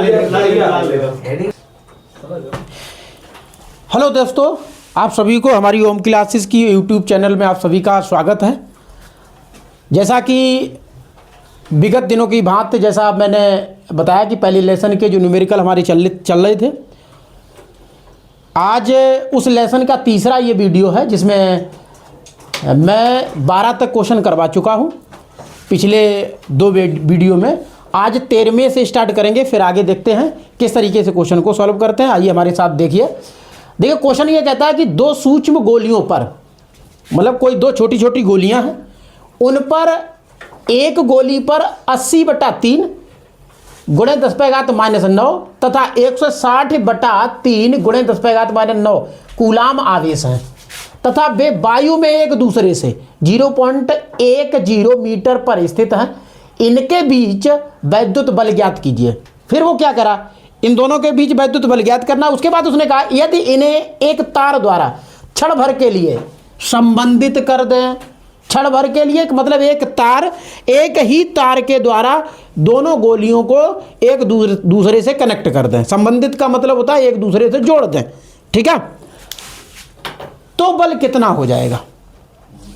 Hello दोस्तों, आप सभी को हमारी ओम क्लासेस की यूट्यूब चैनल में आप सभी का स्वागत है। जैसा कि विगत दिनों की भांति जैसा मैंने बताया कि पहले लेसन के जो न्यूमेरिकल हमारे चल रहे थे, आज उस लेसन का तीसरा ये वीडियो है जिसमें मैं 12 तक क्वेश्चन करवा चुका हूँ पिछले 2 वीडियो में। आज 13वें से स्टार्ट करेंगे, फिर आगे देखते हैं किस तरीके से क्वेश्चन को सॉल्व करते हैं। आइए हमारे साथ देखिए। क्वेश्चन ये कहता है कि 2 सूक्ष्म गोलियों पर, मतलब कोई 2 छोटी छोटी गोलियां हैं, उन पर एक गोली पर 80/3 गुणे 10⁻⁻9 तथा 160/3 गुणे 10⁻⁻9 कूलाम आवेश हैं तथा वे वायु में एक दूसरे से 0.10 मीटर पर स्थित हैं। इनके बीच वैद्युत बल ज्ञात कीजिए। फिर वो क्या करा, इन दोनों के बीच वैद्युत बल ज्ञात करना। उसके बाद उसने कहा यदि इन्हें एक तार द्वारा क्षण भर के लिए संबंधित कर दें। क्षण भर के लिए मतलब एक ही तार के द्वारा दोनों गोलियों को एक दूसरे से कनेक्ट कर दें। संबंधित का मतलब होता है एक दूसरे से जोड़ दें, ठीक है। तो बल कितना हो जाएगा,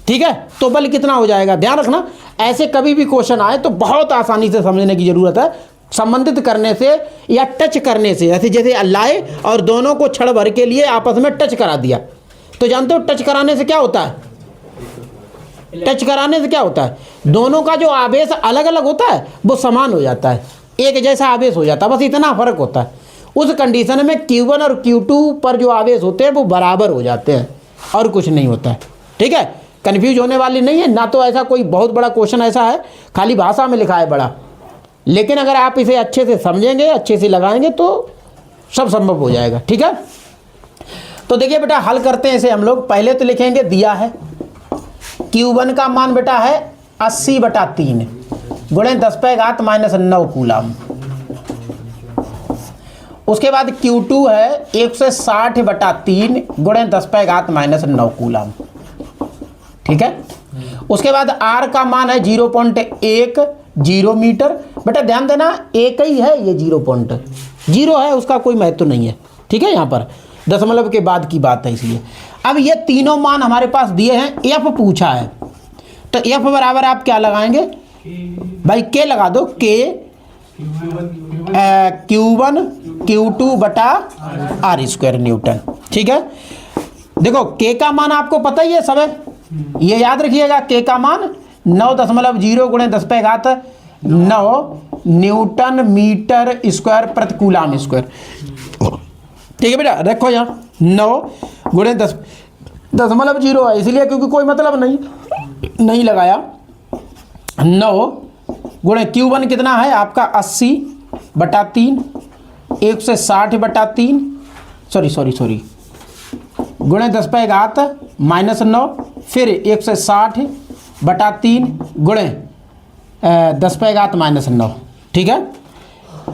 ठीक है। तो बल कितना हो जाएगा, ध्यान रखना। ऐसे कभी भी क्वेश्चन आए तो बहुत आसानी से समझने की जरूरत है। संबंधित करने से या टच करने से, ऐसे जैसे लाए और दोनों को क्षण भर के लिए आपस में टच करा दिया, तो जानते हो टच कराने से क्या होता है? टच कराने से क्या होता है, दोनों का जो आवेश अलग अलग होता है वो समान हो जाता है, एक जैसा आवेश हो जाता है, बस इतना फर्क होता है। उस कंडीशन में Q1 और Q2 पर जो आवेश होते हैं वो बराबर हो जाते हैं और कुछ नहीं होता है, ठीक है। कंफ्यूज होने वाली नहीं है ना। तो ऐसा कोई बहुत बड़ा क्वेश्चन ऐसा है, खाली भाषा में लिखा है बड़ा, लेकिन अगर आप इसे अच्छे से समझेंगे, अच्छे से लगाएंगे तो सब संभव हो जाएगा, ठीक है। तो देखिए बेटा, हल करते हैं इसे हम लोग। पहले तो लिखेंगे, दिया है Q1 का मान बेटा है 80/3 गुणे 10⁻⁻9 कूलाम। उसके बाद Q2 है 160/3 गुणे 10⁻⁻9 कूलाम, ठीक है। उसके बाद R का मान है 0.10 मीटर। बेटा ध्यान देना, एक ही है ये 0.0 है, उसका कोई महत्व नहीं है, ठीक है। यहाँ पर दशमलव के बाद की बात है, इसलिए अब ये तीनों मान हमारे पास दिए हैं। F पूछा है तो F बराबर आप क्या लगाएंगे भाई, K लगा दो। K Q1 Q2/R² न्यूटन, ठीक है। देखो K का मान आपको पता ही है सब है, ये याद रखिएगा। K का मान 9.0 गुणे 10⁻⁹ न्यूटन मीटर स्क्वायर प्रति कूलाम स्क्वायर, ठीक है बेटा। रखो यहाँ 9 गुणे 10.0 है इसलिए क्योंकि कोई मतलब नहीं लगाया। 9 गुणे Q1 कितना है आपका 80/3 160/3 सॉरी गुणे 10⁻⁻9 फिर 160/3 गुणे 10⁻⁻9, ठीक है।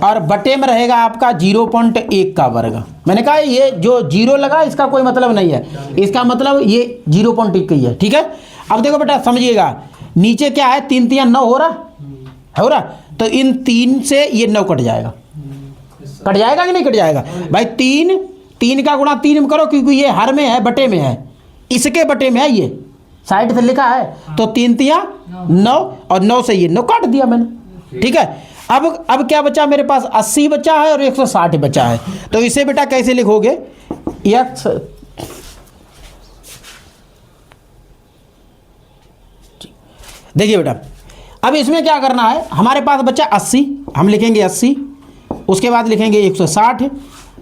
और बटे में रहेगा आपका 0.1 का वर्ग। मैंने कहा ये जो 0 लगा इसका कोई मतलब नहीं है, इसका मतलब ये 0.1 ही है, ठीक है। अब देखो बेटा समझिएगा, नीचे क्या है 3 3 9 हो रहा, तो इन 3 से ये 9 कट जाएगा कि नहीं कट जाएगा भाई। 3 का गुणा 3 में करो क्योंकि ये हर में है, बटे में है, इसके बटे में है, ये साइड से लिखा है, तो 3 3 9 और 9 से ये 9 काट दिया मैंने, ठीक है। अब क्या बचा मेरे पास, 80 बचा है और 160 बचा है। तो इसे बेटा कैसे लिखोगे, x देखिए बेटा, अब इसमें क्या करना है, हमारे पास बचा 80, हम लिखेंगे 80, उसके बाद लिखेंगे 160,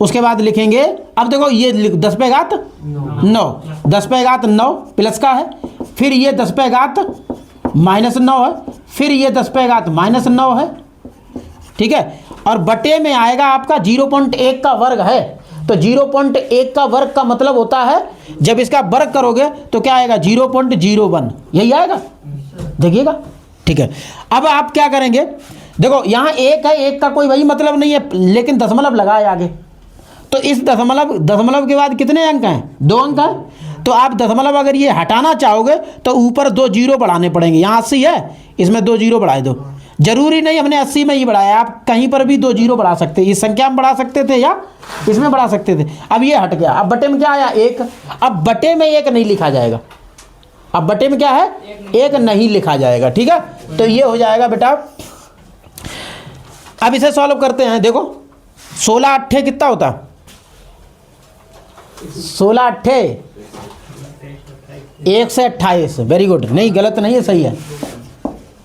उसके बाद लिखेंगे, अब देखो ये 10⁻9 10⁻9 प्लस का है, फिर ये 10⁻⁻9 है, फिर ये 10⁻⁻9 है, ठीक है। और बटे में आएगा आपका 0.1 का वर्ग है, तो 0.1 का वर्ग का मतलब होता है जब इसका वर्ग करोगे तो क्या आएगा 0.01, यही आएगा, देखिएगा, ठीक है। अब आप क्या करेंगे, देखो यहाँ 1 है, 1 का कोई वही मतलब नहीं है, लेकिन दशमलव लगाए आगे, तो इस दशमलव के बाद कितने अंक हैं, 2 अंक हैं। तो आप दशमलव अगर ये हटाना चाहोगे तो ऊपर 2 जीरो बढ़ाने पड़ेंगे। यहाँ 80 है, इसमें 2 जीरो बढ़ाए दो, जरूरी नहीं हमने 80 में ही बढ़ाया, आप कहीं पर भी 2 जीरो बढ़ा सकते, इस संख्या में बढ़ा सकते थे या इसमें बढ़ा सकते थे। अब ये हट गया, अब बटे में क्या आया 1। अब बटे में 1 नहीं लिखा जाएगा, अब बटे में क्या है 1 नहीं लिखा जाएगा। ठीक है, तो ये हो जाएगा बेटा। अब इसे सॉल्व करते हैं। देखो 16 अट्ठे कितना होता, 16 अट्ठे 128। वेरी गुड, नहीं गलत नहीं है, सही है।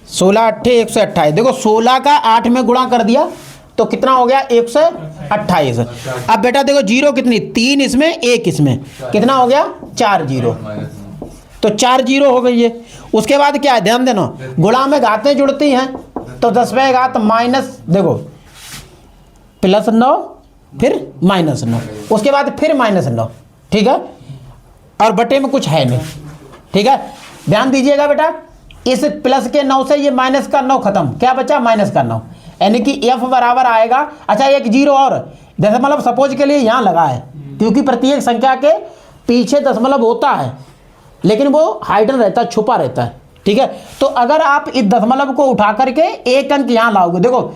16 अट्ठे 128। देखो 16 का 8 में गुणा कर दिया तो कितना हो गया 128। अब बेटा देखो जीरो कितनी, 3 इसमें 1 इसमें, कितना हो गया 4 जीरो, तो 4 जीरो हो गई है। उसके बाद क्या है, ध्यान देना, गुणा में घातें जुड़ती हैं तो 10 माइनस, देखो +9 फिर -9, उसके बाद फिर -9। ठीक है, और बटे में कुछ है नहीं। ठीक है, ध्यान दीजिएगा बेटा, इस प्लस के 9 से ये माइनस का 9 खत्म, क्या बचा माइनस का 9, यानी कि f बराबर आएगा। अच्छा एक जीरो और, दशमलव सपोज के लिए यहाँ लगा है क्योंकि प्रत्येक संख्या के पीछे दशमलव होता है लेकिन वो हाइडन रहता है, छुपा रहता है। ठीक है, तो अगर आप इस दशमलव को उठा करके एक अंक यहाँ लाओगे, देखो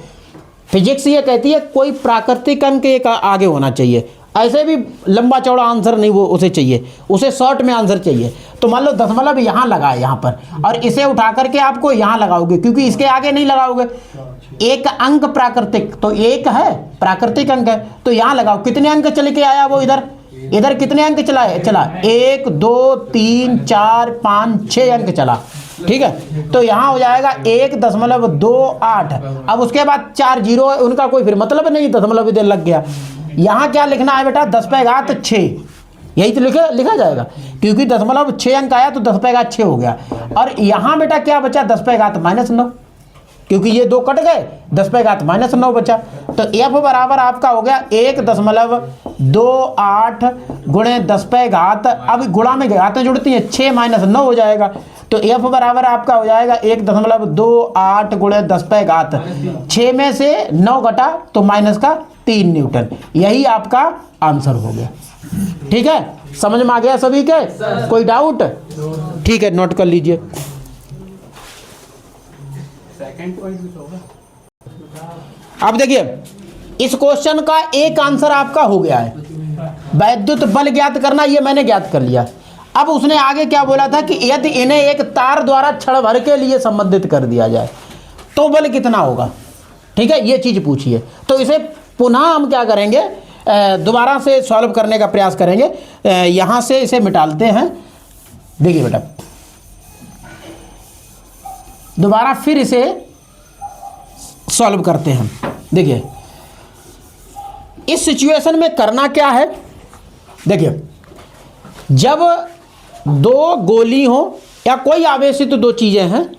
फिजिक्स ये कहती है कोई प्राकृतिक अंक एक आगे होना चाहिए, ऐसे भी लंबा चौड़ा आंसर नहीं वो उसे चाहिए, उसे शॉर्ट में आंसर चाहिए। तो मान लो दशमलव यहाँ लगा है यहाँ पर, और इसे उठा करके आपको यहाँ लगाओगे क्योंकि इसके आगे नहीं लगाओगे। एक अंक प्राकृतिक, तो एक है प्राकृतिक अंक है, तो यहाँ लगाओ। कितने अंक चले के आया वो इधर, इधर कितने अंक चला 1 2 3 4 5 6 अंक चला। ठीक है, तो यहाँ हो जाएगा 1.28। अब उसके बाद 4 जीरो है, उनका कोई फिर मतलब नहीं, दशमलव इधर लग गया। यहाँ क्या लिखना है बेटा 10⁻6, यही तो लिखा जाएगा क्योंकि दशमलव 6 अंक आया तो 10⁻6 हो गया। और यहाँ बेटा क्या बचा 10⁻−9, क्योंकि ये 2 कट गए, 10⁻−9 बचा। तो f बराबर आपका हो गया 1.28 गुणे 10⁻, अब गुणा में घातें जुड़ती हैं, 6 - 9 हो जाएगा। तो f बराबर आपका हो जाएगा 1.28 गुणे 10⁻, 6 में से 9 घटा तो माइनस का 3 न्यूटन, यही आपका आंसर हो गया। ठीक है, समझ में आ गया सभी के, कोई डाउट? ठीक है, नोट कर लीजिए। अब देखिए इस क्वेश्चन का एक आंसर आपका हो गया है, वैद्युत बल ज्ञात करना, ये मैंने ज्ञात कर लिया। अब उसने आगे क्या बोला था कि यदि इन्हें एक तार द्वारा क्षण भर के लिए संबंधित कर दिया जाए तो बल कितना होगा। ठीक है, ये चीज पूछी है, तो इसे पुनः हम क्या करेंगे, दोबारा से सॉल्व करने का प्रयास करेंगे। यहां से इसे मिटालते हैं। देखिए बेटा दोबारा फिर इसे सॉल्व करते हैं। देखिए इस सिचुएशन में करना क्या है, देखिए जब 2 गोली हो या कोई आवेशित 2 चीजें हैं,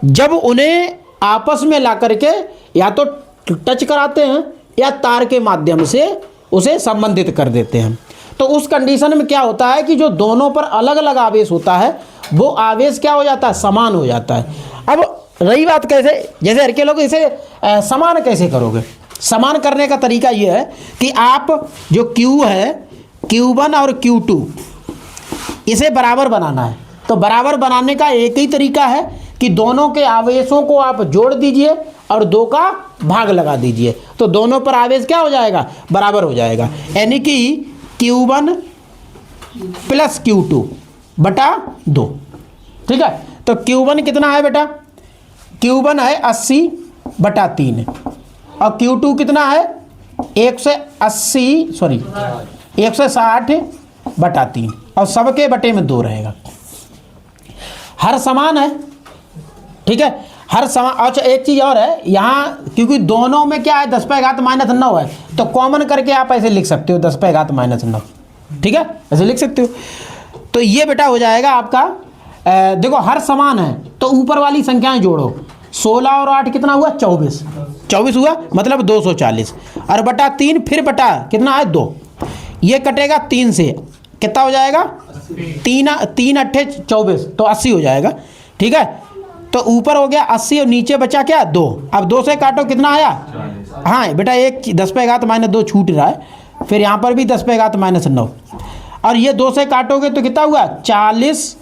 जब उन्हें आपस में ला करके या तो टच कराते हैं या तार के माध्यम से उसे संबंधित कर देते हैं, तो उस कंडीशन में क्या होता है कि जो दोनों पर अलग अलग आवेश होता है वो आवेश क्या हो जाता है, समान हो जाता है। अब रही बात कैसे, जैसे हर के लोग इसे समान कैसे करोगे, समान करने का तरीका ये है कि आप जो Q है Q1 और Q2 इसे बराबर बनाना है। तो बराबर बनाने का एक ही तरीका है कि दोनों के आवेशों को आप जोड़ दीजिए और 2 का भाग लगा दीजिए, तो दोनों पर आवेश क्या हो जाएगा, बराबर हो जाएगा। यानी कि Q1 + Q2 बटा 2। ठीक है, तो Q1 कितना है बेटा, Q1 है 80/3 और Q2 कितना है 160/3 और सबके बटे में 2 रहेगा। हर समान है। ठीक है, हर समान। अच्छा एक चीज़ और है यहाँ, क्योंकि दोनों में क्या है 10⁻−9 है, तो कॉमन करके आप ऐसे लिख सकते हो 10⁻9। ठीक है, ऐसे लिख सकते हो। तो ये बेटा हो जाएगा आपका, देखो हर समान है तो ऊपर वाली संख्याएं जोड़ो, 16 और 8 कितना हुआ 24 हुआ, मतलब 240 और बटा 3 फिर बटा कितना है 2, ये कटेगा 3 से, कितना हो जाएगा 3 अट्ठे 24, तो 80 हो जाएगा। ठीक है, तो ऊपर हो गया 80 और नीचे बचा क्या 2। अब 2 से काटो कितना आया, हाँ बेटा एक 10⁻-2 छूट रहा है, फिर यहाँ पर भी 10⁻-9 और ये 2 से काटोगे तो कितना हुआ 40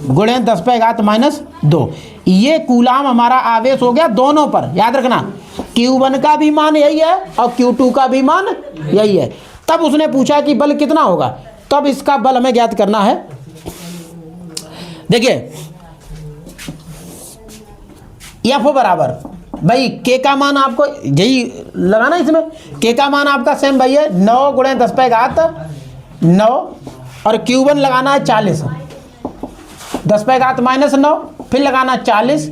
गुणे 10⁻-2, ये कूलाम हमारा आवेश हो गया दोनों पर, याद रखना Q1 का भी मान यही है और Q2 का भी मान यही है। तब उसने पूछा कि बल कितना होगा, तब इसका बल हमें ज्ञात करना है। देखिए F बराबर भाई K का मान आपको यही लगाना, इसमें K का मान आपका सेम भाई है 9 गुणे 10⁻9 और Q1 लगाना है 40, 10⁻⁻9 फिर लगाना 40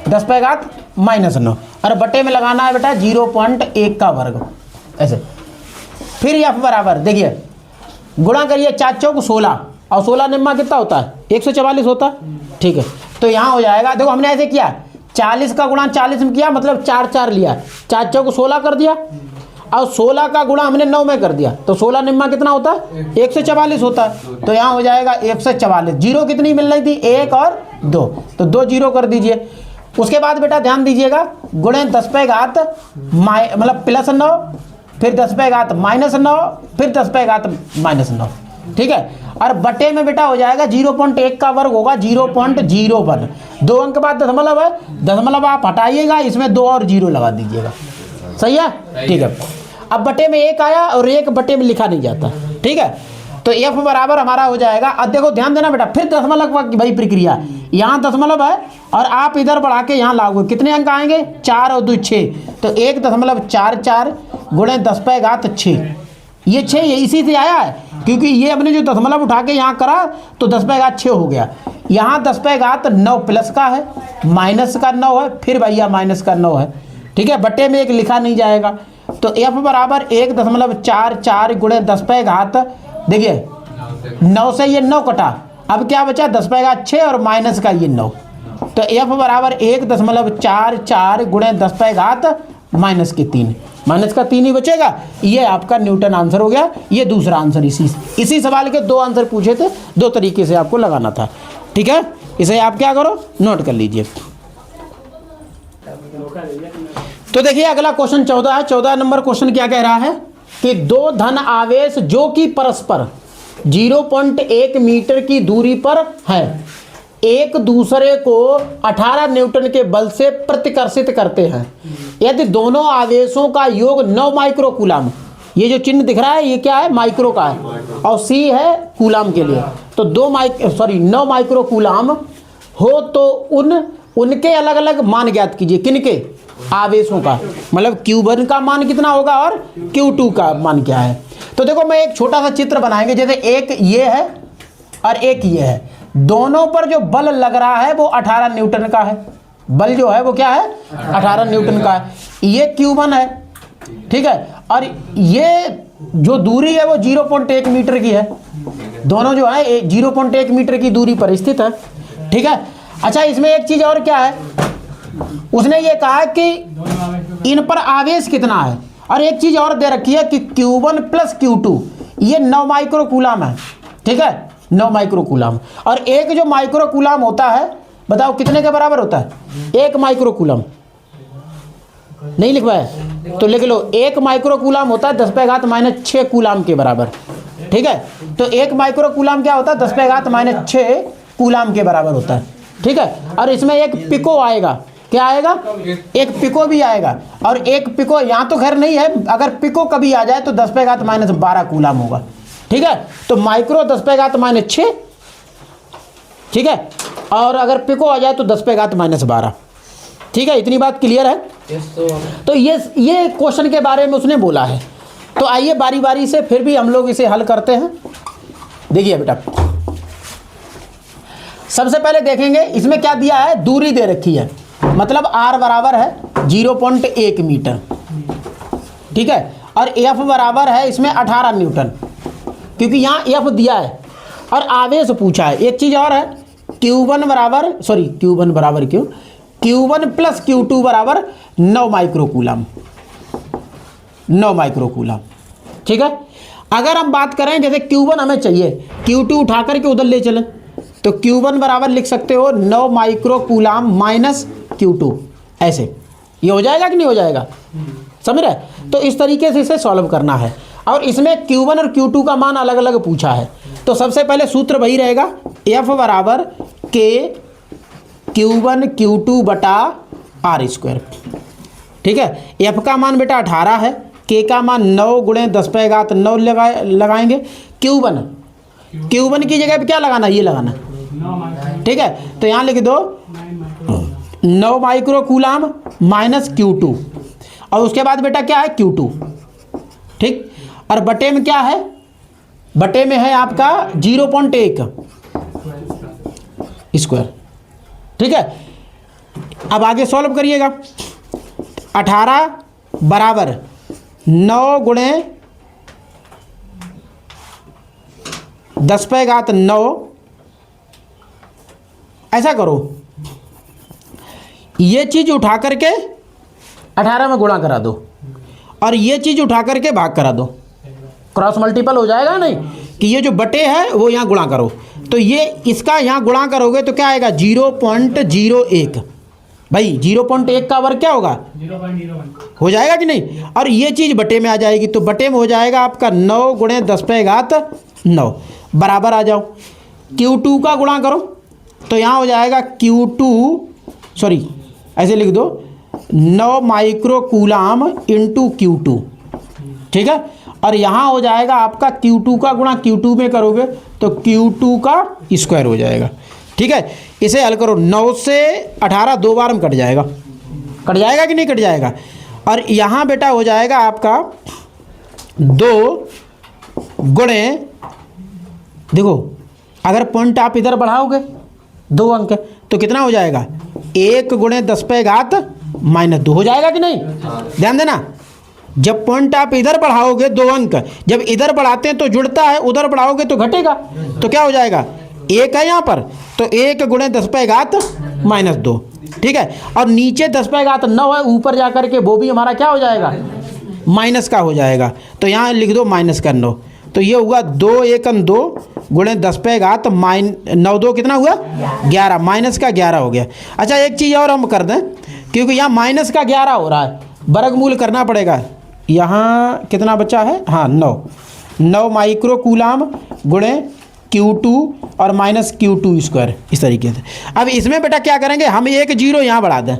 10⁻⁻9 और बटे में लगाना है बेटा 0.1 का वर्ग ऐसे। फिर F बराबर देखिए गुणा करिए 4 चौक 16 और 16 निम्मा कितना होता है 144 होता है, ठीक है। तो यहाँ हो जाएगा, देखो हमने ऐसे किया 40 का गुणा 40 में किया, मतलब 4 4 लिया, 4 चौक 16 कर दिया और 16 का गुणा हमने 9 में कर दिया, तो 16 निम्मा कितना होता है 144 होता है। तो यहाँ हो जाएगा 144, जीरो कितनी मिल रही थी 1 और 2, तो 2 जीरो कर दीजिए। उसके बाद बेटा ध्यान दीजिएगा गुणे 10⁻, मतलब +9 फिर 10⁻−9 फिर 10⁻−9, ठीक है। और बटे में बेटा हो जाएगा 0.1 का वर्ग होगा 0.01, 2 अंक बाद दशमलव है, दशमलव आप हटाइएगा, इसमें 2 और 0 लगा दीजिएगा, सही है, ठीक है। अब बटे में 1 आया और 1 बटे में लिखा नहीं जाता, ठीक है। तो F बराबर हमारा हो जाएगा, अब देखो ध्यान देना बेटा, फिर दशमलव की भाई प्रक्रिया, यहाँ दशमलव है और आप इधर बढ़ा के यहाँ लागू, कितने अंक आएंगे 4 और 2 6, तो 1.44 गुणे 10⁻6, ये 6 ये इसी से आया है, क्योंकि ये अपने जो दशमलव उठा के यहाँ करा तो 10⁻6 हो गया। यहाँ 10⁻9 प्लस का है, माइनस का 9 है, फिर भैया माइनस का 9 है, ठीक है। बटे में 1 लिखा नहीं जाएगा, तो F बराबर 1.44 गुणे 10⁻, देखिए 9 से ये 9 कटा, अब क्या बचा 10⁻6 और माइनस का ये 9, तो F बराबर 1.44 गुणे 10⁻−3, माइनस का 3 ही बचेगा। ये आपका न्यूटन आंसर हो गया। ये दूसरा आंसर, इसी सवाल के 2 आंसर पूछे थे, 2 तरीके से आपको लगाना था, ठीक है। इसे आप क्या करो नोट कर लीजिए। तो देखिए अगला क्वेश्चन 14 है। 14 नंबर क्वेश्चन क्या कह रहा है कि 2 धन आवेश जो कि परस्पर 0.1 मीटर की दूरी पर है, एक दूसरे को 18 न्यूटन के बल से प्रतिकर्षित करते हैं। यदि दोनों आवेशों का योग 9 माइक्रोकूलाम, ये जो चिन्ह दिख रहा है ये क्या है माइक्रो का है और C है कूलाम के लिए, तो 9 माइक्रोकूलाम हो तो उनके अलग अलग मान ज्ञात कीजिए। किनके आवेशों का, मतलब Q1 का मान कितना होगा और Q2 का मान क्या है। तो देखो मैं एक छोटा सा चित्र बनाएंगे, जैसे एक ये है और एक ये है, दोनों पर जो बल लग रहा है वो 18 न्यूटन का है, बल जो है वो क्या है 18 न्यूटन का है। ये Q1 है, ठीक है, और ये जो दूरी है वो 0.1 मीटर की है, दोनों जो है 0.1 मीटर की दूरी पर स्थित है, ठीक है। अच्छा इसमें एक चीज और क्या है, उसने ये कहा कि इन पर आवेश कितना है, और एक चीज और दे रखी है कि Q1 + Q2 ये 9 माइक्रोकूलाम है, ठीक है, 9 माइक्रोकूलाम। और एक जो माइक्रोकूलाम होता है बताओ कितने के बराबर होता है, 1 माइक्रोकूलाम, नहीं लिखवाया तो लिख लो, 1 माइक्रोकूलाम होता है 10⁻6 कूलाम के बराबर, ठीक है। तो 1 माइक्रोकूलाम क्या होता है 10⁻6 कूलाम के बराबर होता है, ठीक है। और इसमें एक पिको आएगा, क्या आएगा एक पिको भी आएगा, और एक पिको यहाँ तो खैर नहीं है, अगर पिको कभी आ जाए तो 10⁻12 कूलाम होगा, ठीक है। तो माइक्रो 10⁻6, ठीक है, और अगर पिको आ जाए तो 10⁻12, ठीक है। इतनी बात क्लियर है। तो ये क्वेश्चन के बारे में उसने बोला है। तो आइए बारी बारी से फिर भी हम लोग इसे हल करते हैं। देखिए बेटा सबसे पहले देखेंगे इसमें क्या दिया है, दूरी दे रखी है, मतलब R बराबर है 0.1 मीटर, ठीक है, और F बराबर है इसमें 18 न्यूटन, क्योंकि यहाँ F दिया है और आवेश पूछा है। एक चीज़ और है Q1 + Q2 बराबर 9 माइक्रोकूलाम, 9 माइक्रोकूलाम, ठीक है। अगर हम बात करें जैसे Q1 हमें चाहिए, Q2 उठा करके उधर ले चलें, तो Q1 बराबर लिख सकते हो 9 माइक्रोकूलाम माइनस Q2, ऐसे ये हो जाएगा कि नहीं हो जाएगा, समझ रहे। तो इस तरीके से इसे सॉल्व करना है, और इसमें Q1 और Q2 का मान अलग अलग पूछा है। तो सबसे पहले सूत्र वही रहेगा, F बराबर K Q1 Q2 बटा आर स्क्वायर। ठीक है, एफ का मान बेटा 18 है, के का मान 9 गुणे 10⁻9 लगाएंगे। Q1 की जगह पे क्या लगाना, ये लगाना। ठीक है, तो यहाँ लिख दो 9 माइक्रो कूलाम माइनस Q2, और उसके बाद बेटा क्या है Q2। ठीक, और बटे में क्या है, बटे में है आपका 0.1 स्क्वायर। ठीक है, अब आगे सॉल्व करिएगा। 18 बराबर 9 गुणे 10⁻9। ऐसा करो, ये चीज उठा करके 18 में गुणा करा दो, और ये चीज उठा करके भाग करा दो, क्रॉस मल्टीपल हो जाएगा। नहीं कि ये जो बटे है वो यहाँ गुणा करो, तो ये इसका यहाँ गुणा करोगे तो क्या आएगा 0.01। भाई 0.1 का वर्ग क्या होगा, 0.01 हो जाएगा कि नहीं। और ये चीज़ बटे में आ जाएगी, तो बटे में हो जाएगा आपका 9 गुणे 10⁻9 बराबर आ जाओ। Q2 का गुणा करो तो यहाँ हो जाएगा ऐसे लिख दो 9 माइक्रो कूलाम इंटू Q2। ठीक है, और यहाँ हो जाएगा आपका Q2 का गुणा Q2 में करोगे तो Q2 का स्क्वायर हो जाएगा। ठीक है, इसे हल करो, 9 से 18 दो बार में कट जाएगा कि नहीं कट जाएगा। और यहाँ बेटा हो जाएगा आपका 2 गुणे, देखो अगर पॉइंट आप इधर बढ़ाओगे 2 अंक तो कितना हो जाएगा 1 गुणे 10⁻−2 हो जाएगा कि नहीं। ध्यान देना, जब पॉइंट आप इधर बढ़ाओगे 2 अंक, जब इधर बढ़ाते हैं तो जुड़ता है, उधर बढ़ाओगे तो घटेगा, तो क्या हो जाएगा 1 है यहाँ पर, तो 1 गुणे 10⁻−2। ठीक है, और नीचे 10⁻9 है, ऊपर जा कर के वो भी हमारा क्या हो जाएगा, माइनस का हो जाएगा। तो यहाँ लिख दो -9, तो ये हुआ 2 1 2 गुणे 10⁻9 कितना हुआ 11, माइनस का 11 हो गया। अच्छा एक चीज़ और हम कर दें, क्योंकि यहाँ माइनस का 11 हो रहा है, वर्गमूल करना पड़ेगा। यहाँ कितना बचा है, हाँ 9 माइक्रो कूलाम गुणे Q2 और माइनस Q2 स्क्वायर, इस तरीके से। अब इसमें बेटा क्या करेंगे, हम 1 0 यहाँ बढ़ा दें,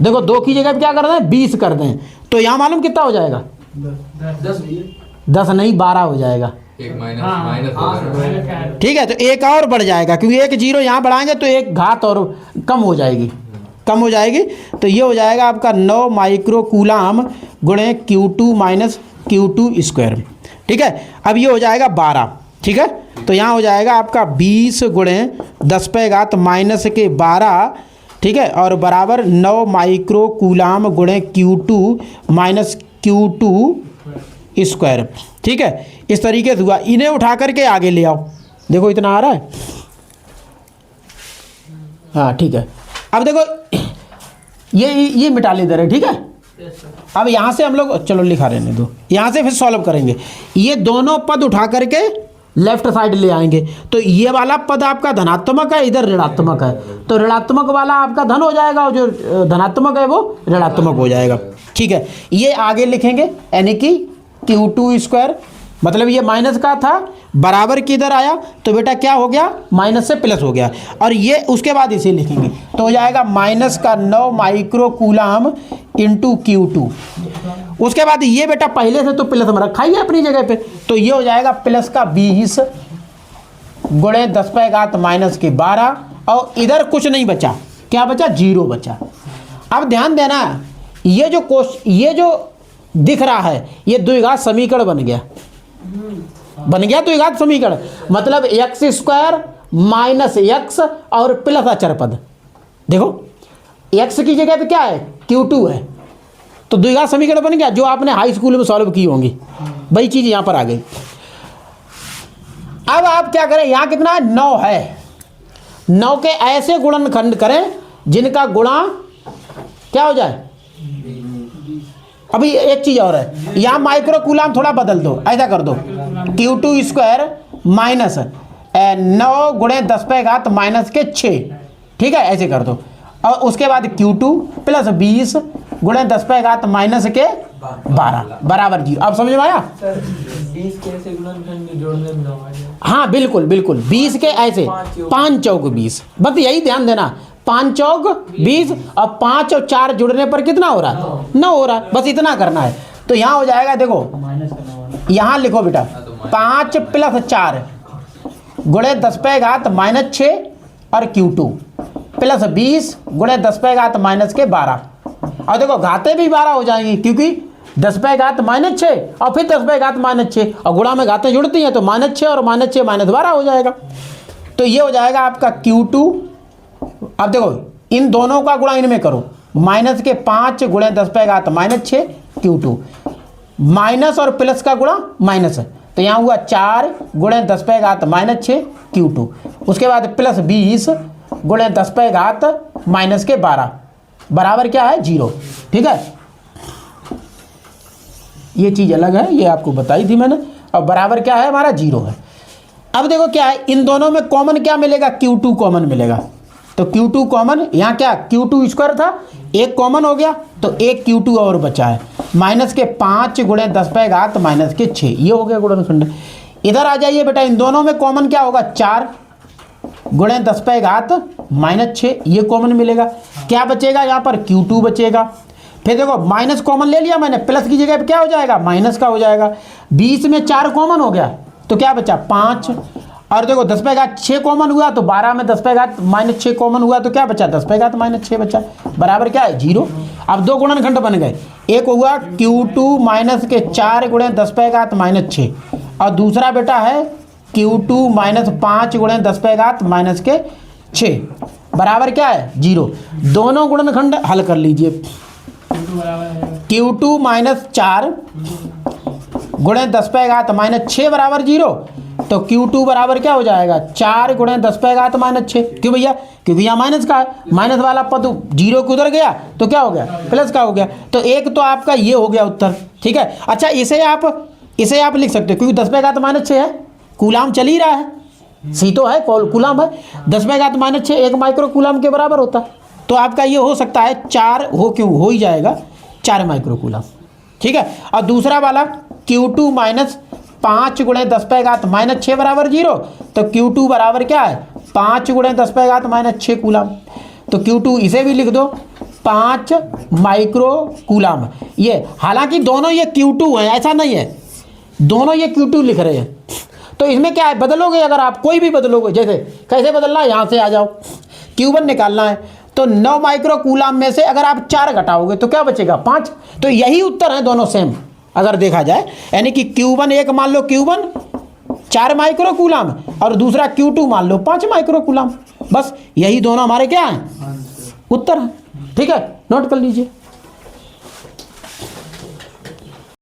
देखो 2 की जगह क्या कर दें 20 कर दें, तो यहाँ मालूम कितना हो जाएगा 10 नहीं 12 हो जाएगा। एक माइनस। ठीक है, तो 1 और बढ़ जाएगा, क्योंकि 1 0 यहाँ बढ़ाएंगे तो 1 घात और कम हो जाएगी। तो ये हो जाएगा आपका 9 माइक्रो कूलाम गुणे Q2 माइनस Q2 स्क्वायर। ठीक है, अब ये हो जाएगा 12। ठीक है, तो यहाँ हो जाएगा आपका 20 गुणे 10⁻−12। ठीक है, और बराबर 9 माइक्रो कूलाम गुणे Q2 माइनस Q2 स्क्वायर। ठीक है, इस तरीके से हुआ। इन्हें उठा करके आगे ले आओ, देखो इतना आ रहा है। हाँ ठीक है, अब देखो ये मिटा ले दे रहे। ठीक है, अब यहाँ से हम लोग चलो लिखा रहने दो, यहाँ से फिर सॉल्व करेंगे। ये दोनों पद उठा करके लेफ्ट साइड ले आएंगे, तो ये वाला पद आपका धनात्मक है, इधर ऋणात्मक है, तो ऋणात्मक वाला आपका धन हो जाएगा और जो धनात्मक है वो ऋणात्मक हो जाएगा। ठीक है, ये आगे लिखेंगे, यानी कि Q2 स्क्वायर, मतलब ये माइनस का था, बराबर की इधर आया तो बेटा क्या हो गया, माइनस से प्लस हो गया, और ये उसके बाद इसे लिखेंगे तो हो जाएगा माइनस का 9 माइक्रो कूलाम इंटू Q2। उसके बाद ये बेटा पहले से तो प्लस में रखा ही है अपनी जगह पे, तो ये हो जाएगा प्लस का 20 गुणे 10⁻−12, और इधर कुछ नहीं बचा, क्या बचा 0 बचा। अब ध्यान देना, ये जो दिख रहा है ये द्विघात समीकरण बन गया द्विघात समीकरण, मतलब x स्क्वायर माइनस x और प्लस अचर पद। देखो x की जगह पे क्या है Q2 है, तो द्विघात समीकरण बन गया, जो आपने हाई स्कूल में सॉल्व की होंगी वही चीज यहां पर आ गई। अब आप क्या करें, यहां कितना है 9 है, 9 के ऐसे गुणनखंड करें जिनका गुणा क्या हो जाए। अभी एक चीज और है, यहाँ माइक्रो कूलाम थोड़ा बदल दो, ऐसा कर दो Q2 स्क्वायर माइनस 9 गुणे 10⁻−6। ठीक है, ऐसे कर दो, और उसके बाद Q2 प्लस 20 गुणे 10⁻−12 बराबर 0। अब समझ में आया। 20 के ऐसे गुणनखंड जोड़ने में ना आ जाए। हाँ बिल्कुल बिल्कुल, 20 के ऐसे 5 चौक 20, बस यही ध्यान देना, 5 चौक 20 और 5 और 4 जुड़ने पर कितना हो रहा है, 9 हो रहा है, बस इतना करना है। तो यहाँ हो जाएगा, देखो यहाँ लिखो बेटा, 5 + 4 गुणे 10⁻⁻6 और Q2 प्लस 20 गुणे 10⁻⁻12। और देखो घाते भी 12 हो जाएंगी, क्योंकि 10⁻⁻6 और फिर 10⁻⁻6 और गुणा में घातें जुड़ती हैं, तो -6 और -6 -12 हो जाएगा। तो ये हो जाएगा आपका Q2। अब देखो इन दोनों का गुणा इनमें करो, -5 गुणे 10⁻⁻6 Q2, माइनस और प्लस का गुणा माइनस है, तो यहाँ हुआ 4 गुणे 10⁻⁻6 Q2, उसके बाद प्लस 20 गुणे 10⁻⁻12 बराबर क्या है, 0। ठीक है, ये चीज़ अलग है, ये आपको बताई थी मैंने, और बराबर क्या है हमारा, 0 है। अब देखो क्या है, इन दोनों में कॉमन क्या मिलेगा, Q2 कॉमन मिलेगा। तो Q2 कॉमन, यहाँ क्या Q2² था, एक कॉमन हो गया, तो एक Q2 और बचा है, -5 गुणे 10⁻⁻6, ये हो गया गुणनखंड। इधर आ जाइए बेटा, इन दोनों में कॉमन क्या होगा, 4 गुणे 10⁻⁻6, ये कॉमन मिलेगा। क्या बचेगा यहाँ पर, Q2 बचेगा। फिर देखो माइनस कॉमन ले लिया मैंने, प्लस की जगह पे क्या हो जाएगा, माइनस का हो जाएगा। 20 में 4 कॉमन हो गया, तो क्या बचा, 5। और देखो 10⁻6 कॉमन हुआ, तो 12 में 10⁻⁻6 कॉमन हुआ, तो क्या बचा, 10⁻⁻6 बचा, बराबर क्या है, 0। अब दो गुणनखंड बन गए, एक हुआ Q2 -4 गुणे 10⁻⁻6 और दूसरा बेटा है Q2 -5 गुणे 10⁻⁻6 बराबर क्या है, 0। दोनों गुणनखंड हल कर लीजिए। Q2 -4 गुणे 10⁻⁻6 बराबर 0, तो Q2 बराबर क्या हो जाएगा, 4 गुणे 10⁻⁻6। क्यों भैया, क्योंकि यहाँ माइनस का है, माइनस वाला पद 0 को उधर गया, तो क्या हो गया, प्लस का हो गया। तो एक तो आपका ये हो गया उत्तर। ठीक है, अच्छा इसे आप लिख सकते हो, क्योंकि 10⁻⁻6 है, कूलाम चल ही रहा है, सी तो है, कूलाम है, 10⁻⁻6 1 माइक्रो कूलाम के बराबर होता है। तो आपका ये हो सकता है 4 हो ही जाएगा, 4 माइक्रो कूलाम। ठीक है, और दूसरा वाला Q2 -5 गुणे 10⁻⁻6 बराबर 0, तो Q2 बराबर क्या है, 5 गुणे 10⁻⁻6 कूलाम। तो Q2 इसे भी लिख दो, 5 माइक्रो कूलाम। ये हालांकि दोनों ये Q2 हैं, ऐसा नहीं है, दोनों ये Q2 लिख रहे हैं। तो इसमें क्या है, बदलोगे, अगर आप कोई भी बदलोगे, जैसे कैसे बदलना है, यहाँ से आ जाओ, Q1 निकालना है, तो 9 माइक्रो कूलाम में से अगर आप 4 घटाओगे तो क्या बचेगा, 5। तो यही उत्तर है दोनों सेम अगर देखा जाए, यानी कि Q1 एक मान लो, Q1 4 माइक्रो कूलाम और दूसरा Q2 मान लो 5 माइक्रो कूलाम, बस यही दोनों हमारे क्या हैं, उत्तर हैं। ठीक है, नोट कर लीजिए।